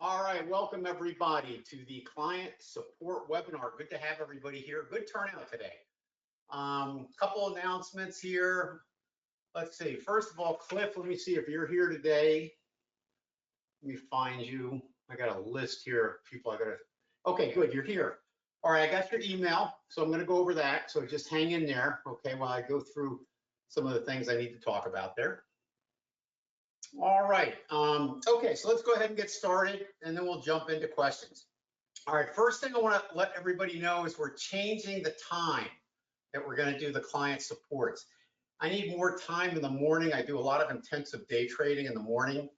All right, welcome everybody to the client support webinar. Good to have everybody here. Good turnout today. Couple announcements here. Let's see. First of all, Cliff, let me see if you're here today. Let me find you. I got a list here of people I gotta. Okay, good. You're here. All right, I got your email, so I'm going to go over that. So just hang in there, okay, while I go through some of the things I need to talk about there. All right. Okay, so let's go ahead and get started, and then we'll jump into questions. All right, first thing I want to let everybody know is we're changing the time that we're going to do the client supports. I need more time in the morning. I do a lot of intensive day trading in the morning,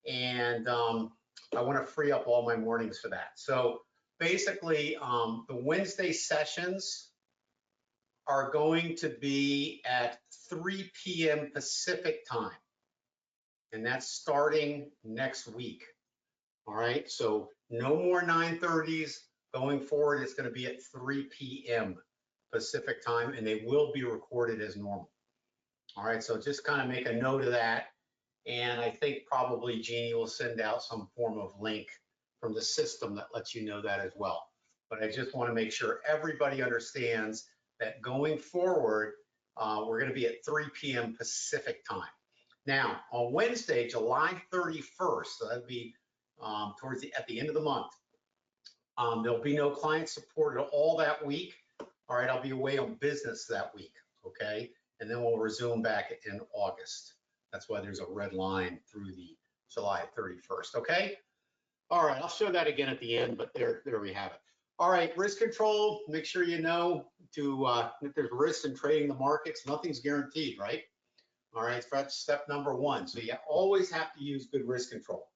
and I want to free up all my mornings for that. So basically, the Wednesday sessions are going to be at 3 p.m. Pacific time. And that's starting next week. All right, so no more 9:30s going forward. It's going to be at 3 p.m. Pacific time, and they will be recorded as normal. All right, so just kind of make a note of that. And I think probably Jeannie will send out some form of link from the system that lets you know that as well. But I just want to make sure everybody understands that going forward, we're going to be at 3 p.m. Pacific time. Now, on Wednesday, July 31st, so that'd be at the end of the month, there'll be no client support at all that week. All right, I'll be away on business that week, okay? And then we'll resume back in August. That's why there's a red line through the July 31st, okay? All right, I'll show that again at the end, but there we have it. All right, risk control, make sure you know if there's risks in trading the markets, nothing's guaranteed, right? All right, so that's step number one. So you always have to use good risk control.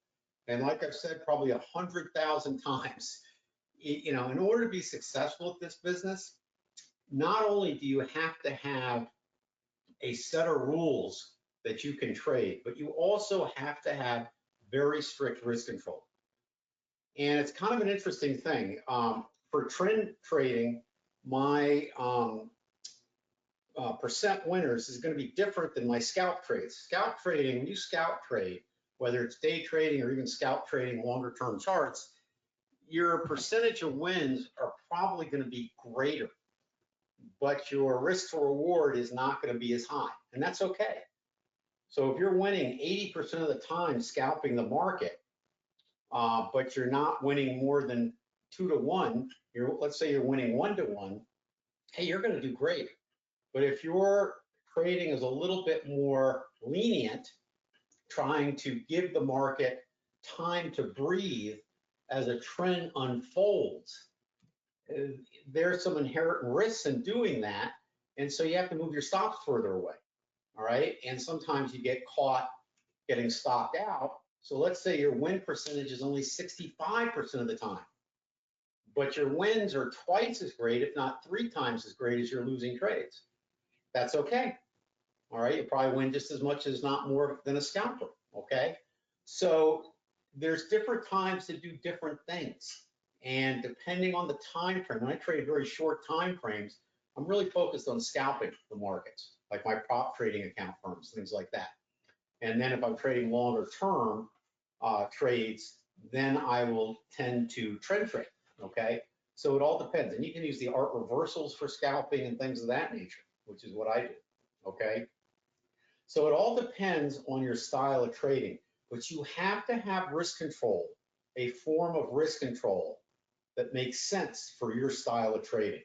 And like I've said probably 100,000 times, you know, in order to be successful at this business, not only do you have to have a set of rules that you can trade, but you also have to have very strict risk control. And it's kind of an interesting thing. For trend trading, my percent winners is going to be different than my scalp trades. Scalp trading, when you scalp trade, whether it's day trading or even scalp trading longer term charts, your percentage of wins are probably going to be greater, but your risk to reward is not going to be as high, and that's okay. So if you're winning 80% of the time scalping the market, but you're not winning more than 2 to 1, let's say you're winning 1 to 1, hey, you're going to do great. But if your trading is a little bit more lenient, trying to give the market time to breathe as a trend unfolds, there's some inherent risks in doing that. And so you have to move your stops further away, all right? And sometimes you get caught getting stopped out. So let's say your win percentage is only 65% of the time, but your wins are twice as great, if not 3 times as great as your losing trades. That's okay. All right, you probably win just as much as not more than a scalper, okay? So there's different times to do different things. And depending on the time frame, when I trade very short time frames, I'm really focused on scalping the markets, like my prop trading account firms, things like that. And then if I'm trading longer term trades, then I will tend to trend trade, okay? So it all depends. And you can use the art reversals for scalping and things of that nature, which is what I do, okay? So it all depends on your style of trading, but you have to have risk control, a form of risk control that makes sense for your style of trading.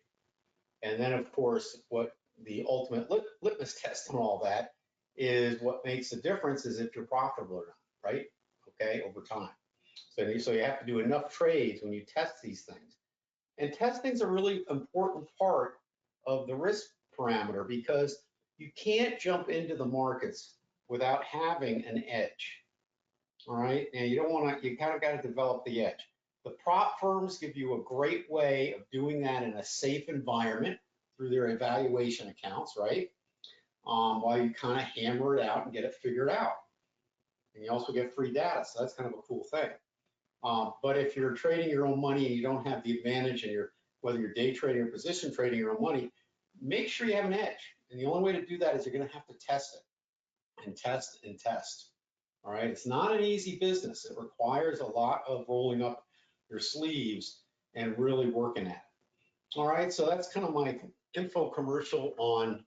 And then of course, what the ultimate litmus test on all that is what makes the difference is if you're profitable or not, right? Okay, over time. So you have to do enough trades when you test these things. And testing is a really important part of the risk parameter because you can't jump into the markets without having an edge. All right, and you don't want to, you kind of got to develop the edge. The prop firms give you a great way of doing that in a safe environment through their evaluation accounts, right? While you kind of hammer it out and get it figured out. And you also get free data, so that's kind of a cool thing. But if you're trading your own money and you don't have the advantage and whether you're day trading or position trading your own money, make sure you have an edge. And the only way to do that is you're going to have to test it and test and test. All right, it's not an easy business. It requires a lot of rolling up your sleeves and really working at it. All right, so that's kind of my info commercial on,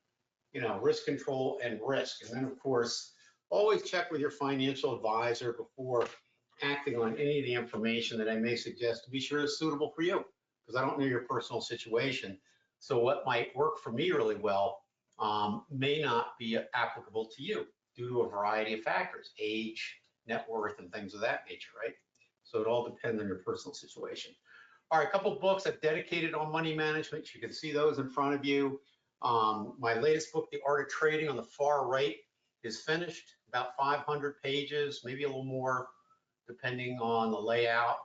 risk control and risk. And then of course, always check with your financial advisor before acting on any of the information that I may suggest to be sure it's suitable for you, because I don't know your personal situation. So what might work for me really well may not be applicable to you due to a variety of factors, age, net worth, and things of that nature, right? So it all depends on your personal situation. All right, a couple of books I've dedicated on money management. You can see those in front of you. My latest book, The Art of Trading, on the far right, is finished, about 500 pages, maybe a little more, depending on the layout.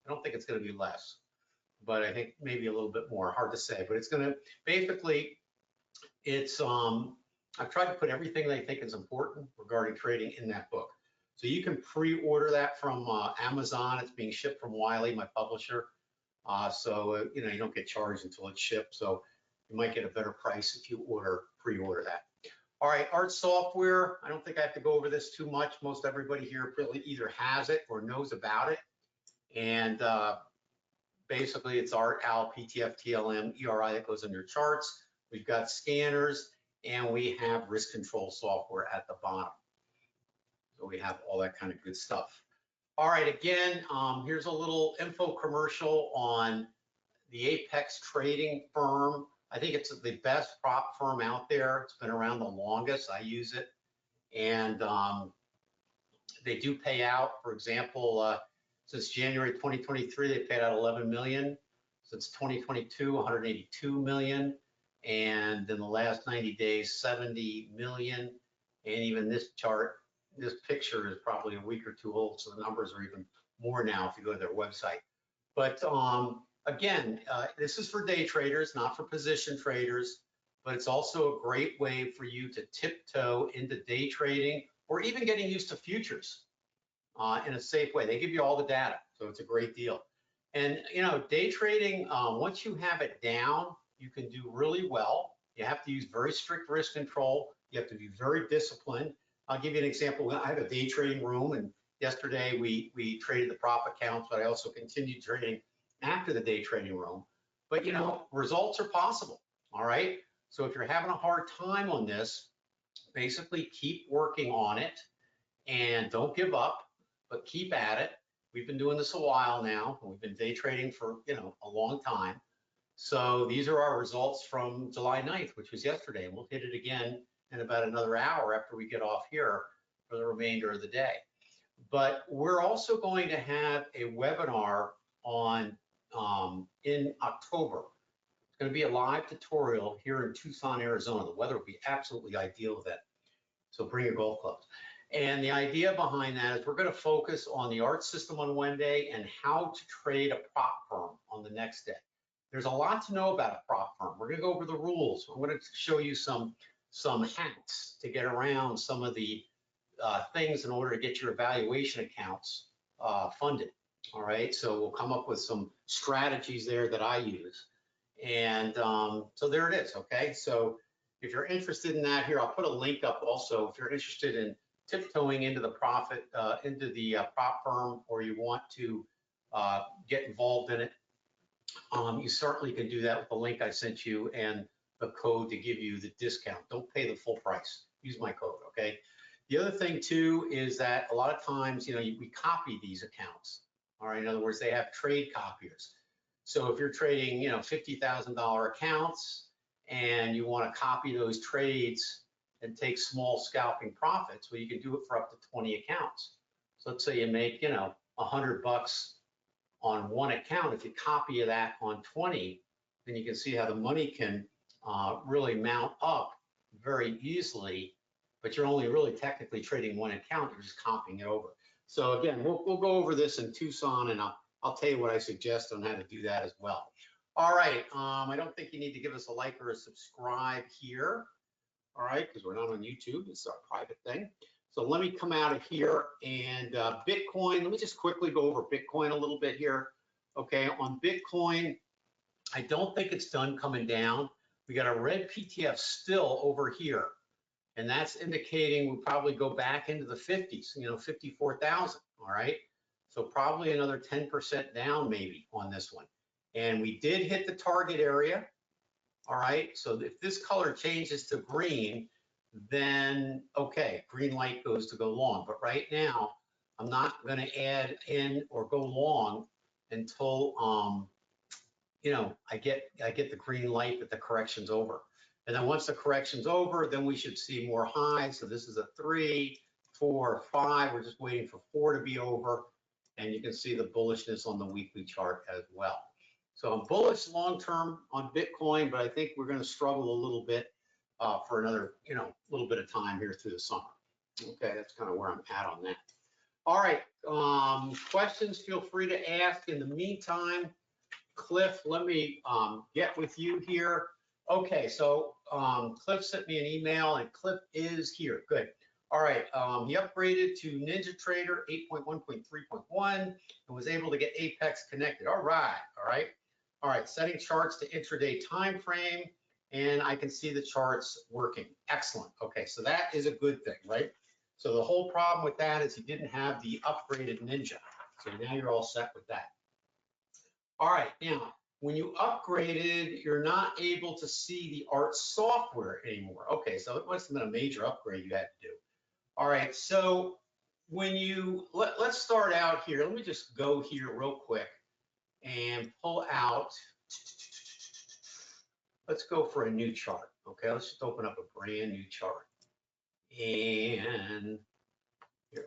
I don't think it's going to be less, but I think maybe a little bit more. Hard to say, but it's going to basically, it's I've tried to put everything that I think is important regarding trading in that book. So you can pre-order that from Amazon. It's being shipped from Wiley, my publisher. So you don't get charged until it's shipped. So you might get a better price if you pre-order that. All right, art software. I don't think I have to go over this too much. Most everybody here really either has it or knows about it. And basically it's art, AL, PTF, TLM, ERI that goes in your charts. We've got scanners, and we have risk control software at the bottom. So we have all that kind of good stuff. All right, again, here's a little info commercial on the Apex Trading firm. I think it's the best prop firm out there. It's been around the longest. I use it. And they do pay out. For example, since January 2023, they paid out 11 million. Since 2022, 182 million. And in the last 90 days, 70 million. And even this chart, this picture is probably a week or two old, so the numbers are even more now if you go to their website. But again, this is for day traders, not for position traders, but it's also a great way for you to tiptoe into day trading or even getting used to futures in a safe way. They give you all the data, so it's a great deal. And day trading, once you have it down, you can do really well. You have to use very strict risk control. You have to be very disciplined. I'll give you an example. I have a day trading room, and yesterday we traded the prop accounts, but I also continued trading after the day trading room. But results are possible. All right. So if you're having a hard time on this, basically keep working on it and don't give up, but keep at it. We've been doing this a while now. We've been day trading for a long time. So these are our results from July 9th, which was yesterday, and we'll hit it again in about another hour after we get off here for the remainder of the day. But we're also going to have a webinar on in October. It's going to be a live tutorial here in Tucson, Arizona. The weather will be absolutely ideal then. So bring your golf clubs. And the idea behind that is we're going to focus on the art system on one day and how to trade a prop firm on the next day. There's a lot to know about a prop firm. We're going to go over the rules. I'm going to show you some hacks to get around some of the things in order to get your evaluation accounts funded. All right, so we'll come up with some strategies there that I use. And so there it is, okay? So if you're interested in that here, I'll put a link up also. If you're interested in tiptoeing into the prop firm, or you want to get involved in it, you certainly can do that with the link I sent you and the code to give you the discount. Don't pay the full price. Use my code, okay? The other thing too is that a lot of times, we copy these accounts. All right, in other words, they have trade copiers. So if you're trading, $50,000 accounts and you want to copy those trades and take small scalping profits, well, you can do it for up to 20 accounts. So let's say you make, $100 on one account. If you copy that on 20, then you can see how the money can really mount up very easily, but you're only really technically trading one account. You're just copying it over. So again, we'll go over this in Tucson, and I'll tell you what I suggest on how to do that as well. All right, I don't think you need to give us a like or a subscribe here. All right, because we're not on YouTube. It's our private thing. So let me come out of here and Bitcoin. Let me just quickly go over Bitcoin a little bit here. Okay, on Bitcoin, I don't think it's done coming down. We got a red PTF still over here. And that's indicating we'll probably go back into the 50s, 54,000, all right? So probably another 10% down maybe on this one. And we did hit the target area, all right? So if this color changes to green, then okay, green light goes to go long. But right now, I'm not gonna add in or go long until, I get the green light that the correction's over. And then once the correction's over, then we should see more highs. So this is a 3, 4, 5. We're just waiting for 4 to be over. And you can see the bullishness on the weekly chart as well. So I'm bullish long-term on Bitcoin, but I think we're going to struggle a little bit for another, little bit of time here through the summer. Okay, that's kind of where I'm at on that. All right, questions, feel free to ask. In the meantime, Cliff, let me get with you here. Okay, so Cliff sent me an email, and Cliff is here. Good. All right, he upgraded to NinjaTrader 8.1.3.1 and was able to get Apex connected. All right, all right. All right, setting charts to intraday time frame, and I can see the charts working. Excellent. Okay, so that is a good thing, right? So the whole problem with that is he didn't have the upgraded Ninja. So now you're all set with that. All right, now, when you upgraded, you're not able to see the art software anymore. Okay, so it must have been a major upgrade you had to do. All right, so when you, let's start out here. Let me just go here real quick and pull out, let's go for a new chart. Okay, let's just open up a brand new chart. And here,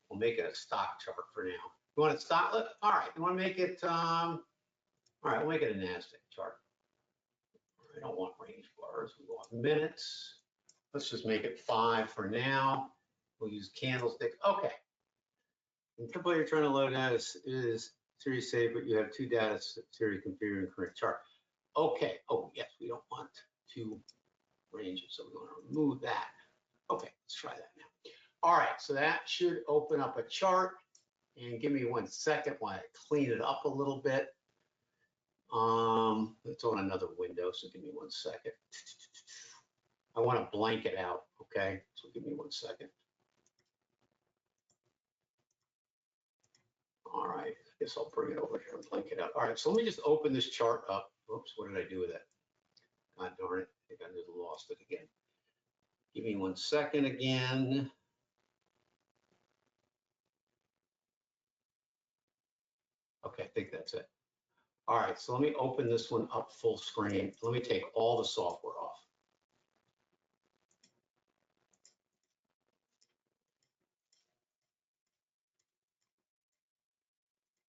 we'll make it a stock chart for now. You want it stock? All right, you want to make it, all right, we'll make it a NASDAQ chart. I don't want range bars, we want minutes. Let's just make it 5 for now. We'll use candlesticks. Okay. And typically you're trying to load that is series save, but you have 2 data series configured in current chart. Okay. Oh, yes, we don't want 2 ranges, so we want to remove that. Okay, let's try that now. All right, so that should open up a chart. And give me 1 second while I clean it up a little bit. It's on another window, so give me 1 second. I want to blank it out, okay? So give me 1 second. All right, I guess I'll bring it over here and blank it out. All right, so let me just open this chart up. Oops, what did I do with it? God darn it, I think I just lost it again. Give me 1 second again. Okay, I think that's it. All right, so let me open this one up full screen. Let me take all the software off.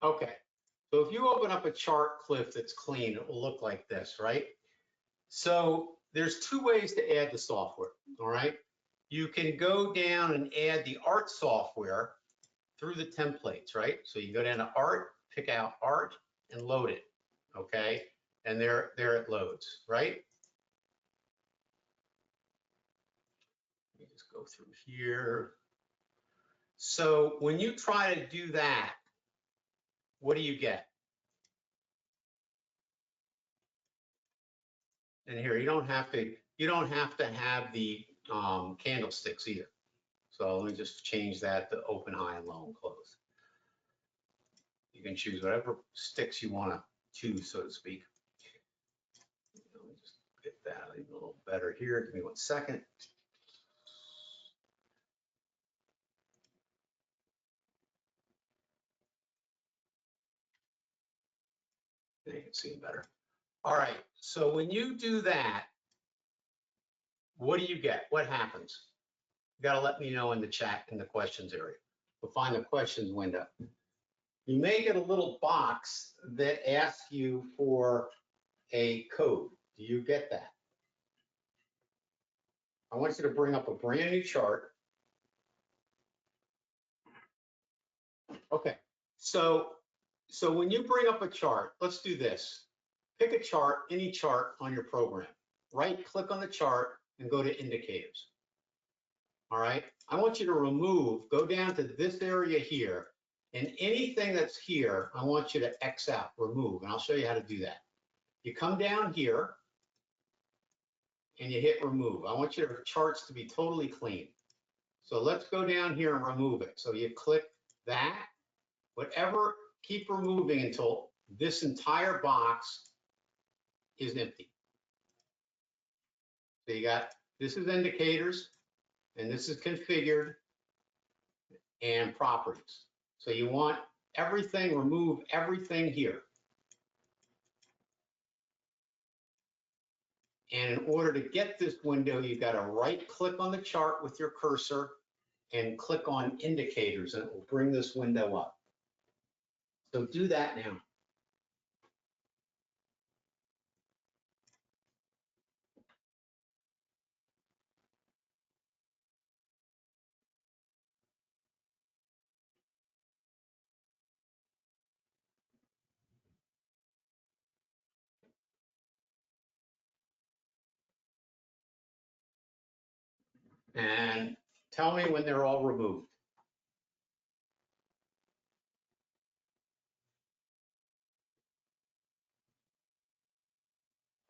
Okay, so if you open up a chart, Cliff, that's clean, it will look like this, right? So there's 2 ways to add the software, all right? You can go down and add the art software through the templates, right? So you go down to art, pick out art, and load it, okay? And there it loads, right? Let me just go through here. So when you try to do that, what do you get? And here, you don't have to have the candlesticks either. So let me just change that to open, high, and low, and close. You can choose whatever sticks you want to choose, so to speak. Let me just get that even a little better here. Give me 1 second. There you can see it better. All right, so when you do that, what do you get? What happens? You got to let me know in the chat, in the questions area. We'll find the questions window. You may get a little box that asks you for a code. Do you get that? I want you to bring up a brand new chart. Okay, so when you bring up a chart, let's do this. Pick a chart, any chart on your program. Right click on the chart and go to indicators. All right, I want you to remove, go down to this area here, and anything that's here, I want you to X out, remove, and I'll show you how to do that. You come down here, and you hit remove. I want your charts to be totally clean. So let's go down here and remove it. So you click that, whatever, keep removing until this entire box is empty. So you got, this is indicators, and this is configured and properties. So you want everything, remove everything here. And in order to get this window, you've got to right click on the chart with your cursor and click on indicators, and it will bring this window up. So do that now. And tell me when they're all removed.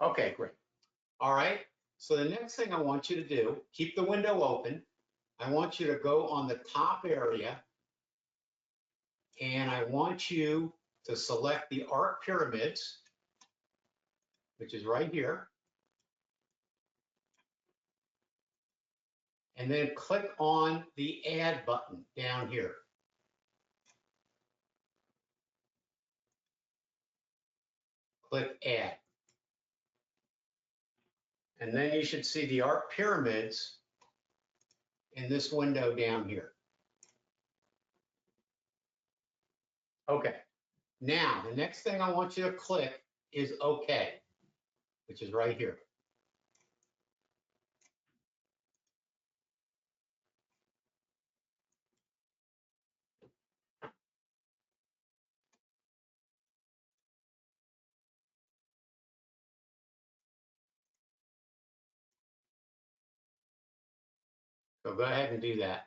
Okay, great. All right. So the next thing I want you to do, keep the window open. I want you to go on the top area, and I want you to select the arc pyramids, which is right here. And then click on the add button down here. Click add. And then you should see the arc pyramids in this window down here. Okay. Now, the next thing I want you to click is OK, which is right here. So go ahead and do that.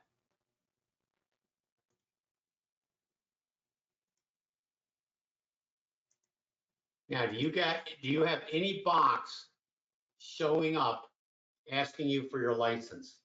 Now, do you have any box showing up asking you for your license?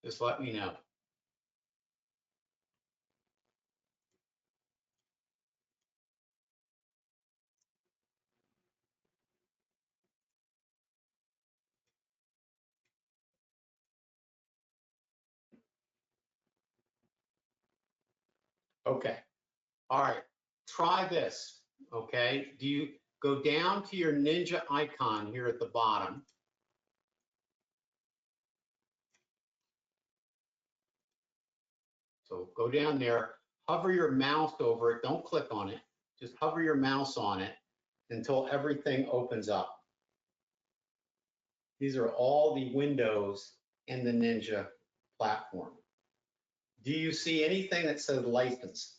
Just let me know. Okay. All right. Try this. Okay. Do you go down to your Ninja icon here at the bottom? So go down there, hover your mouse over it. Don't click on it. Just hover your mouse on it until everything opens up. These are all the windows in the Ninja platform. Do you see anything that says license?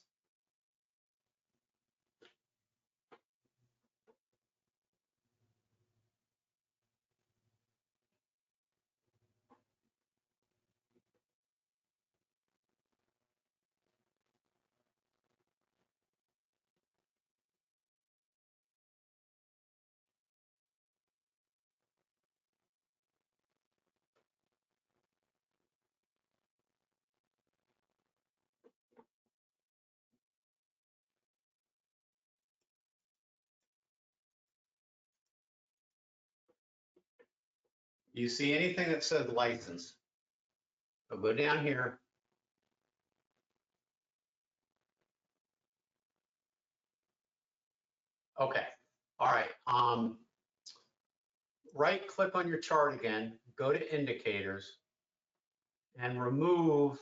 Do you see anything that says license? So go down here. Okay. All right. Right click on your chart again, go to indicators, and remove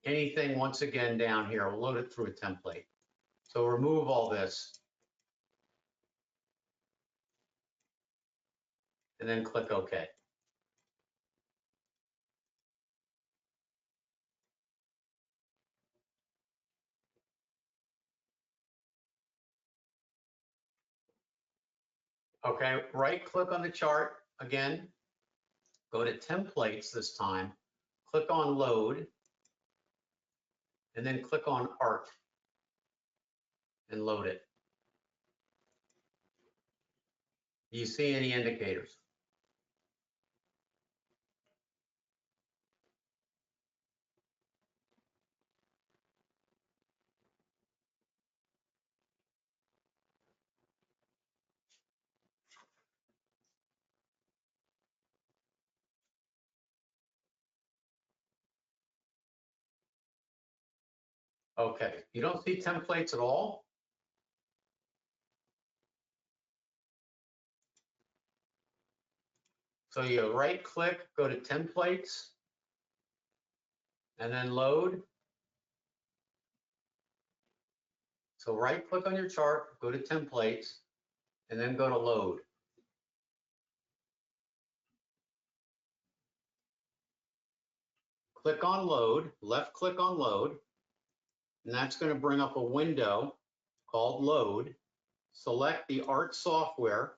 anything once again down here. We'll load it through a template. So remove all this, and then click OK. Okay, right click on the chart again, go to templates this time, click on load, and then click on art and load it. Do you see any indicators? Okay, you don't see templates at all? So you right click, go to templates, and then load. So right click on your chart, go to templates, and then go to load. Click on load, left click on load, and that's going to bring up a window called load. Select the art software,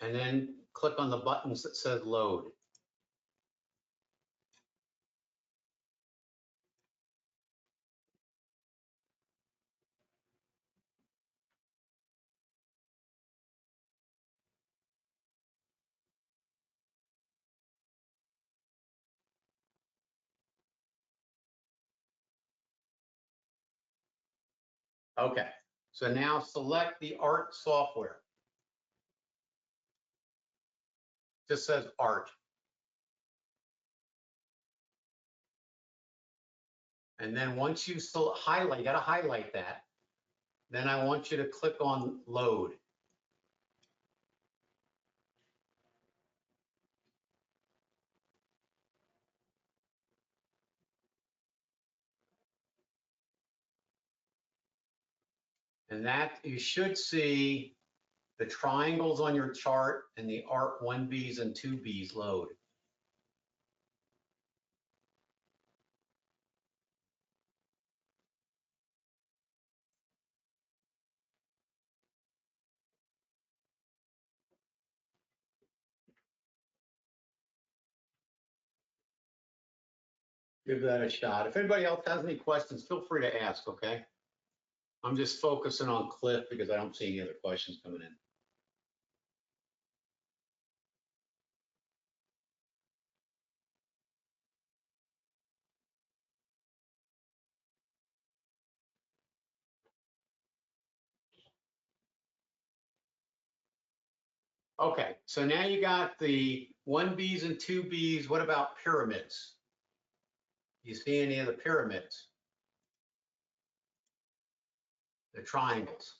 and then click on the buttons that says load. Okay, so now select the art software. Just says art. And then once you highlight, you gotta highlight that. Then I want you to click on load. And that you should see the triangles on your chart and the art 1Bs and 2Bs load. Give that a shot. If anybody else has any questions, feel free to ask, okay? I'm just focusing on Cliff because I don't see any other questions coming in. Okay, so now you got the 1Bs and 2Bs. What about pyramids? You see any of the pyramids? The triangles?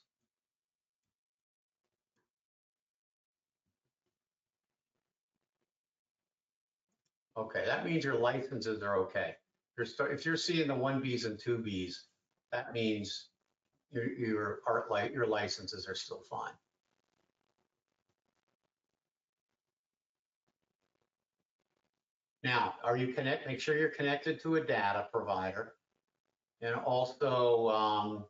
Okay, that means your licenses are okay. If you're seeing the 1Bs and 2Bs, that means your licenses are still fine. Now, make sure you're connected to a data provider, and also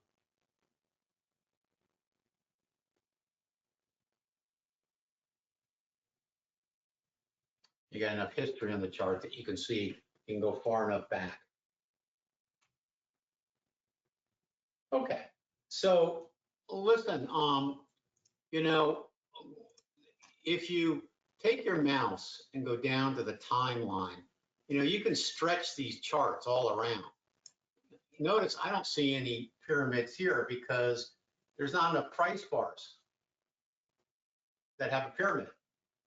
you got enough history on the chart that you can see you can go far enough back. Okay, so listen, you know, if you take your mouse and go down to the timeline, you know, you can stretch these charts all around. Notice I don't see any pyramids here because there's not enough price bars that have a pyramid.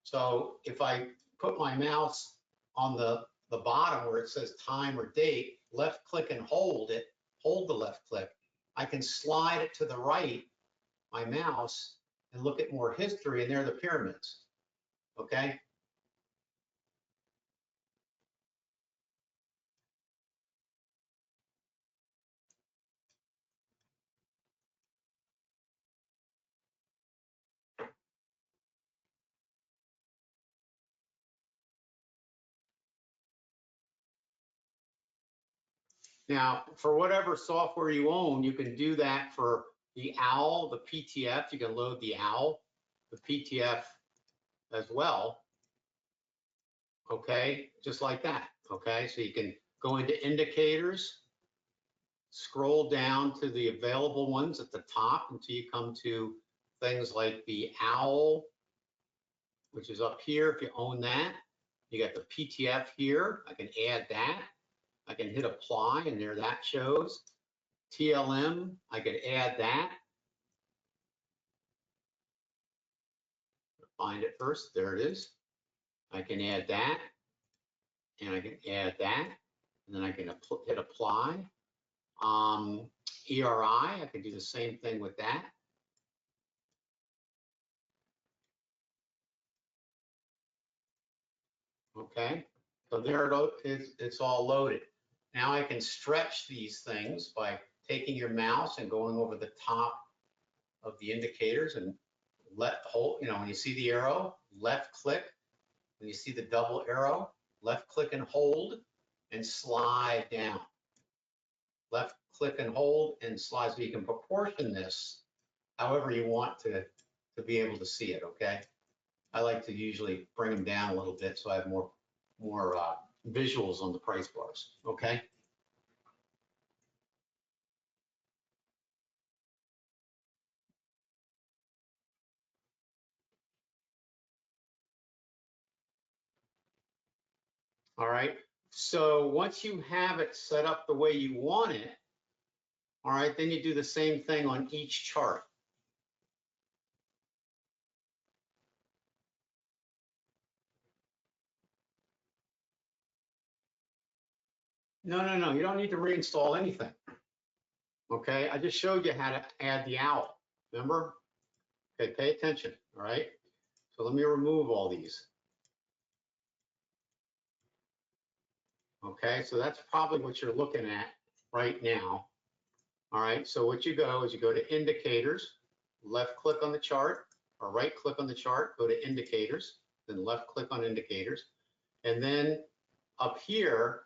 So if I put my mouse on the bottom where it says time or date, left click and hold the left click, I can slide it to the right, my mouse, and look at more history, and there are the pyramids, okay? Now, for whatever software you own, you can do that for the owl, the PTF, you can load the owl, the PTF as well, okay, just like that, okay? So you can go into indicators, scroll down to the available ones at the top until you come to things like the owl, which is up here if you own that. You got the PTF here, I can add that. I can hit apply and there that shows. TLM, I could add that. Find it first, there it is. I can add that, and I can add that, and then I can hit apply. ERI, I can do the same thing with that. Okay, so there it is, it's all loaded. Now I can stretch these things by taking your mouse and going over the top of the indicators and hold, when you see the arrow, left click. When you see the double arrow, left click and hold and slide down. Left click and hold and slide, so you can proportion this however you want to be able to see it, okay? I like to usually bring them down a little bit so I have more visuals on the price bars, okay? All right, so once you have it set up the way you want it, all right, then you do the same thing on each chart. No, you don't need to reinstall anything. Okay, I just showed you how to add the owl, remember? Okay, pay attention, all right? So let me remove all these. Okay, so that's probably what you're looking at right now. All right, so what you go is you go to indicators, left click on the chart, or right click on the chart, go to indicators, then left click on indicators. And then up here,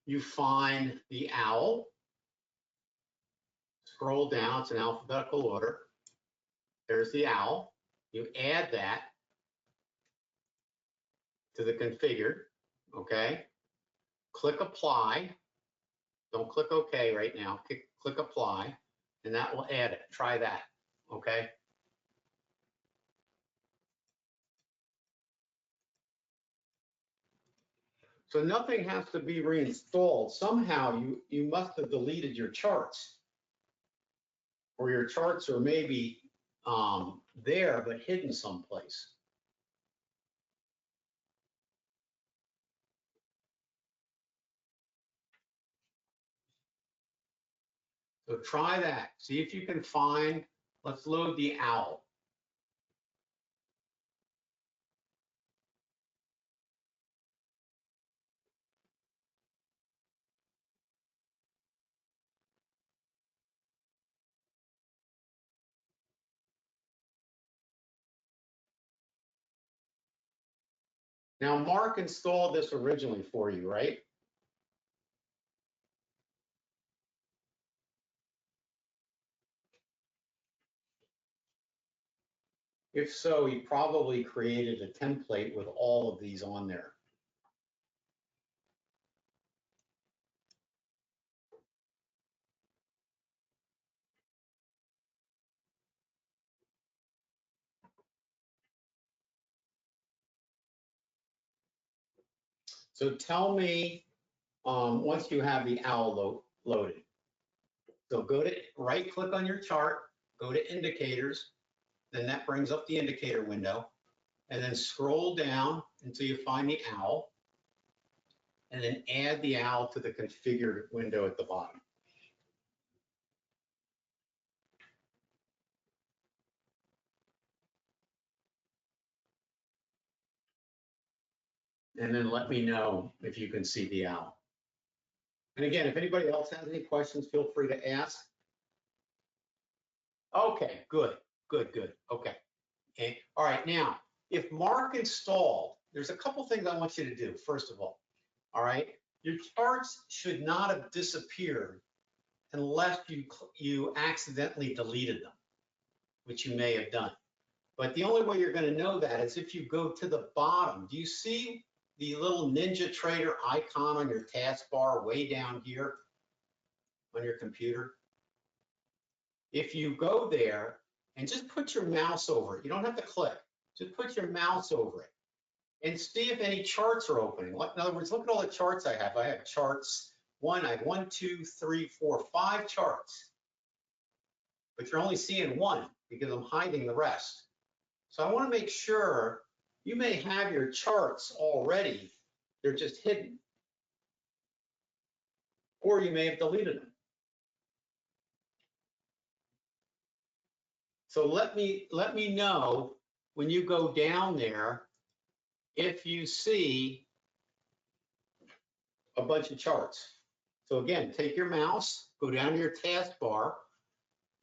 you find the owl. Scroll down, it's in alphabetical order. There's the owl. You add that to the configured, okay? Click apply. Don't click OK right now. Click apply, and that will add it. Try that, okay? So nothing has to be reinstalled. Somehow you must have deleted your charts, or your charts are maybe there but hidden someplace. So try that. See if you can find, let's load the owl. Now, Mark installed this originally for you, right? If so, he probably created a template with all of these on there. So tell me, once you have the owl loaded, so go to right click on your chart, go to indicators, then that brings up the indicator window, and then scroll down until you find the owl, and then add the owl to the configured window at the bottom. And then let me know if you can see the owl. And again, if anybody else has any questions, feel free to ask. Okay, good. Okay. All right, now, if Mark installed, there's a couple things I want you to do, first of all right? Your charts should not have disappeared unless you accidentally deleted them, which you may have done. But the only way you're going to know that is if you go to the bottom. Do you see the little NinjaTrader icon on your taskbar way down here on your computer? If you go there and just put your mouse over it, you don't have to click, just put your mouse over it and see if any charts are opening. In other words, look at all the charts I have. I have charts, I have 1, 2, 3, 4, 5 charts, but you're only seeing one because I'm hiding the rest. So I want to make sure you may have your charts already, they're just hidden, or you may have deleted them. So let me know when you go down there if you see a bunch of charts. So again, take your mouse, go down to your taskbar,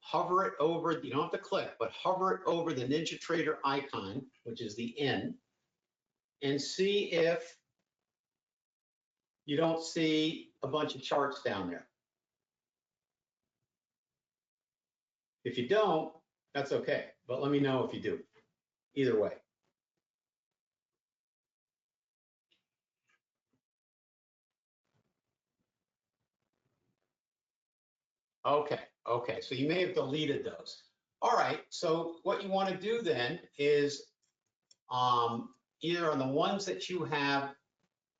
hover it over, you don't have to click, but hover it over the NinjaTrader icon, which is the N, and see if you don't see a bunch of charts down there. If you don't, that's okay, but let me know if you do, either way. Okay, so you may have deleted those. All right, so what you want to do then is either on the ones that you have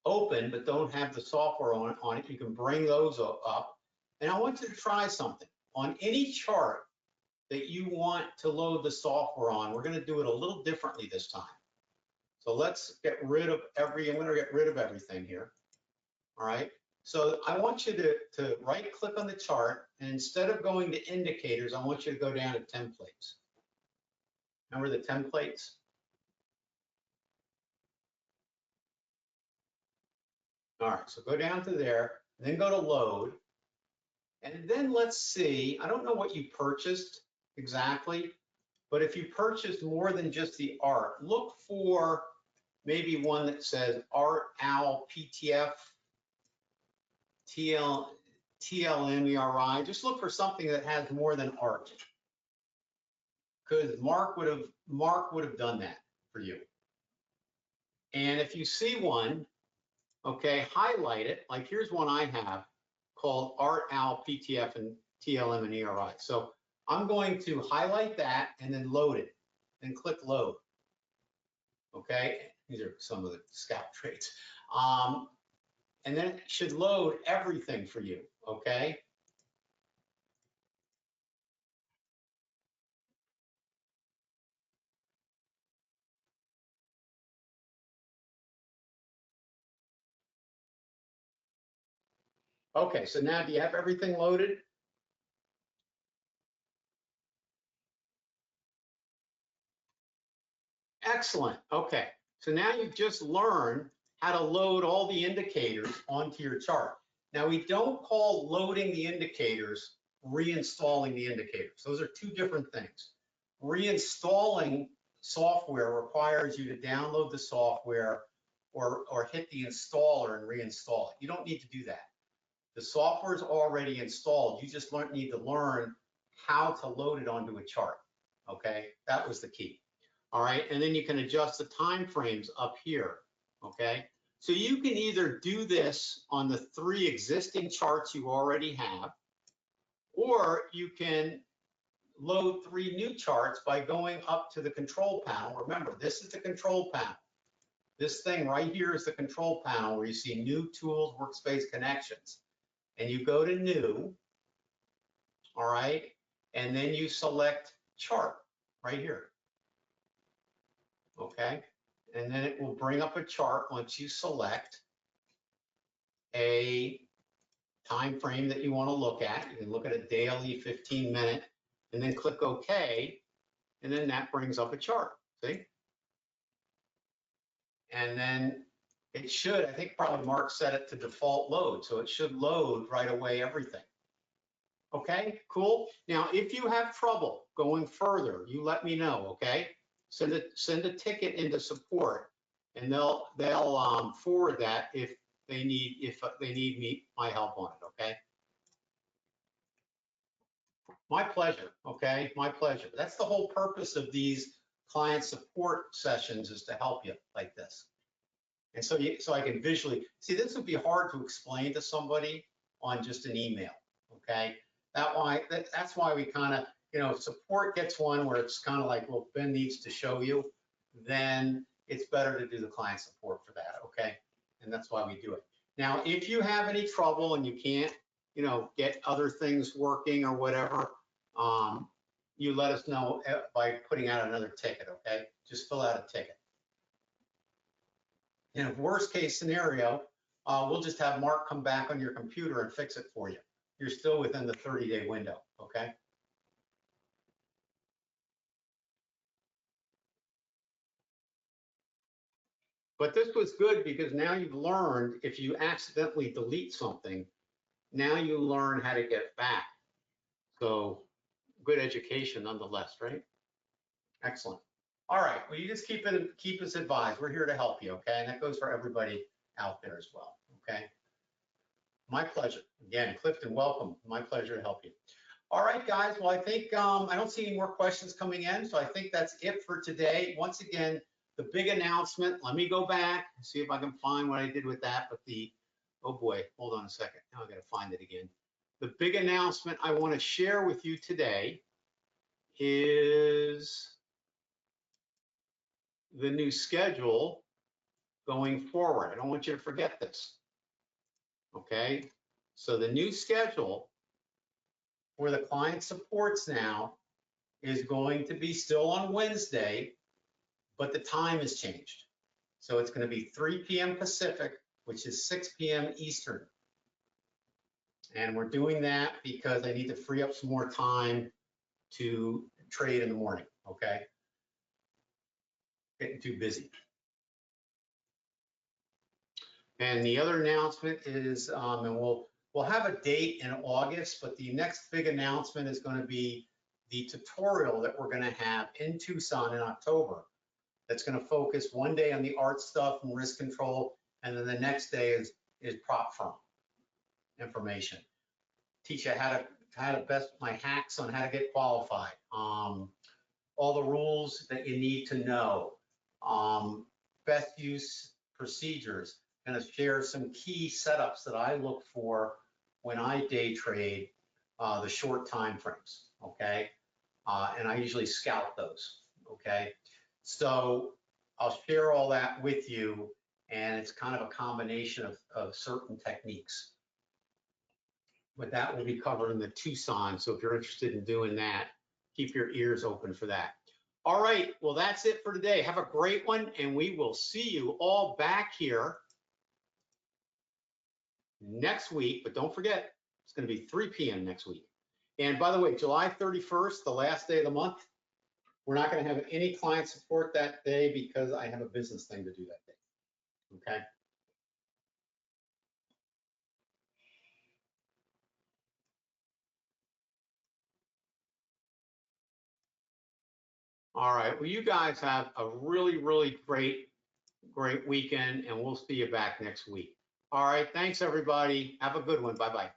open but don't have the software on it, you can bring those up. And I want you to try something. On any chart that you want to load the software on, we're going to do it a little differently this time. So let's get rid of I'm going to get rid of everything here. All right. So I want you to right click on the chart, and instead of going to indicators, I want you to go down to templates. Remember the templates? All right, so go down to there, then go to load, and then let's see, I don't know what you purchased exactly, but if you purchased more than just the art, look for maybe one that says art, owl, PTF, TLMERI. Just look for something that has more than art, because Mark would have done that for you. And if you see one, okay, highlight it. Like here's one I have called art, owl, PTF, and TLM and ERI. So I'm going to highlight that and then load it, then click load. Okay, these are some of the scalp trades. And then it should load everything for you, okay? Okay, so now do you have everything loaded? Excellent, okay. So now you've just learned how to load all the indicators onto your chart. Now we don't call loading the indicators reinstalling the indicators. Those are two different things. Reinstalling software requires you to download the software or hit the installer and reinstall it. You don't need to do that. The software is already installed. You just need to learn how to load it onto a chart. Okay, that was the key. All right, and then you can adjust the time frames up here. Okay, so you can either do this on the 3 existing charts you already have, or you can load 3 new charts by going up to the control panel. Remember, this is the control panel. This thing right here is the control panel where you see new tools, workspace connections. And you go to new, all right? And then you select chart right here, okay? And then it will bring up a chart once you select a time frame that you want to look at. You can look at a daily, 15-minute, and then click OK, and then that brings up a chart, see? And then it should, I think probably Mark set it to default load, so it should load right away everything. Okay, cool. Now, if you have trouble going further, you let me know, okay? Send a ticket into support, and they'll forward that if they need my help on it, okay? My pleasure, okay? My pleasure. That's the whole purpose of these client support sessions, is to help you like this. And so I can visually, see, this would be hard to explain to somebody on just an email, okay? That's why we kind of, you know, support gets one where it's kind of like, well, Ben needs to show you, then it's better to do the client support for that, okay? And that's why we do it. Now, if you have any trouble and you can't, you know, get other things working or whatever, you let us know by putting out another ticket, okay? Just fill out a ticket. And worst case scenario, we'll just have Mark come back on your computer and fix it for you. You're still within the 30-day window, okay? But this was good because now you've learned, if you accidentally delete something, now you learn how to get it back. So good education nonetheless, right? Excellent. All right, well, you just keep us advised. We're here to help you, okay? And that goes for everybody out there as well, okay? My pleasure. Again, Clifton, welcome. My pleasure to help you. All right, guys. Well, I think I don't see any more questions coming in, so I think that's it for today. Once again, the big announcement. Let me go back and see if I can find what I did with that. But oh boy, hold on a second. Now I got to find it again. The big announcement I want to share with you today is the new schedule going forward. I don't want you to forget this. Okay, so the new schedule for the client supports now is going to be still on Wednesday, but the time has changed. So it's going to be 3 p.m. Pacific, which is 6 p.m. Eastern. And we're doing that because I need to free up some more time to trade in the morning, okay? Getting too busy. And the other announcement is, and we'll have a date in August, but the next big announcement is going to be the tutorial that we're going to have in Tucson in October. That's going to focus one day on the art stuff and risk control, and then the next day is prop firm information. Teach you how to best my hacks on how to get qualified. All the rules that you need to know. Best use procedures. Going to share some key setups that I look for when I day trade the short time frames, okay? And I usually scout those, okay? So I'll share all that with you, and it's kind of a combination of certain techniques. But that will be covered in the Tucson, so if you're interested in doing that, keep your ears open for that. All right, well, that's it for today. Have a great one, and we will see you all back here next week, but don't forget, it's going to be 3 p.m. next week. And by the way, July 31st, the last day of the month, we're not going to have any client support that day because I have a business thing to do that day, okay? All right, well, you guys have a really, really great weekend, and we'll see you back next week. All right, thanks, everybody. Have a good one. Bye-bye.